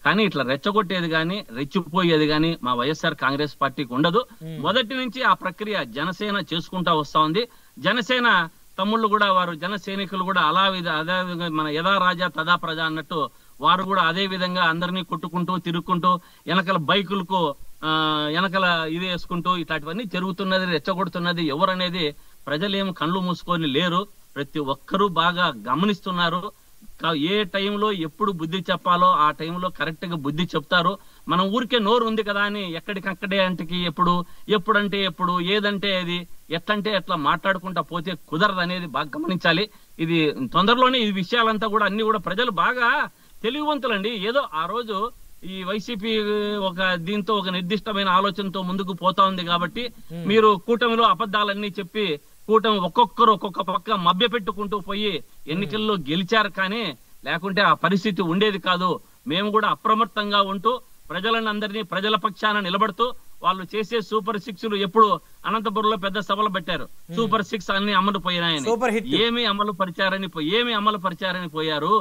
కానీ ఇట్లా రెచ్చగొట్టేది గాని రెచ్చిపోయేది గాని మా వైఎస్ఆర్ కాంగ్రెస్ పార్టీకి ఉండదు. మొదటి నుంచి ఆ ప్రక్రియ జనసేన చేసుకుంటా వస్తా ఉంది. జనసేన తమ్ముళ్ళు కూడా వారు జన సైనికులు కూడా అదే మన యథా రాజా తదా ప్రజ అన్నట్టు వారు కూడా అదే విధంగా అందరినీ కొట్టుకుంటూ తిరుక్కుంటూ వెనకల బైకులకు వెనకల ఇది వేసుకుంటూ ఇట్లాంటివన్నీ జరుగుతున్నది, రెచ్చగొడుతున్నది ఎవరనేది ప్రజలేం కళ్ళు మూసుకొని లేరు. ప్రతి ఒక్కరూ బాగా గమనిస్తున్నారు. ఏ టైంలో ఎప్పుడు బుద్ధి చెప్పాలో ఆ టైంలో కరెక్ట్ గా బుద్ధి చెప్తారు. మనం ఊరికే నోరు ఉంది కదా అని ఎక్కడికక్కడే అంటికి ఎప్పుడంటే ఎప్పుడు ఏదంటే అది ఎట్లంటే ఎట్లా మాట్లాడుకుంటా పోతే కుదరదు అనేది బాగా గమనించాలి. ఇది తొందరలోనే ఈ విషయాలంతా కూడా అన్ని కూడా ప్రజలు బాగా తెలివివంతులండి. ఏదో ఆ రోజు ఈ వైసీపీ దీంతో ఒక నిర్దిష్టమైన ఆలోచనతో ముందుకు పోతా ఉంది కాబట్టి మీరు కూటమిలో అబద్ధాలన్నీ చెప్పి కూటమి ఒక్కొక్కరు ఒక్కొక్క పక్క మభ్య పెట్టుకుంటూ పోయి ఎన్నికల్లో గెలిచారు. కానీ లేకుంటే ఆ పరిస్థితి ఉండేది కాదు. మేము కూడా అప్రమత్తంగా ఉంటూ ప్రజలందరినీ ప్రజల పక్షాన నిలబడుతూ వాళ్ళు చేసే సూపర్ 6లు ఎప్పుడు అనంతపురంలో పెద్ద సభలు పెట్టారు. సూపర్ 6 అన్ని అమలు పోయినాయని ఏమి అమలు పరిచారని పోయారు.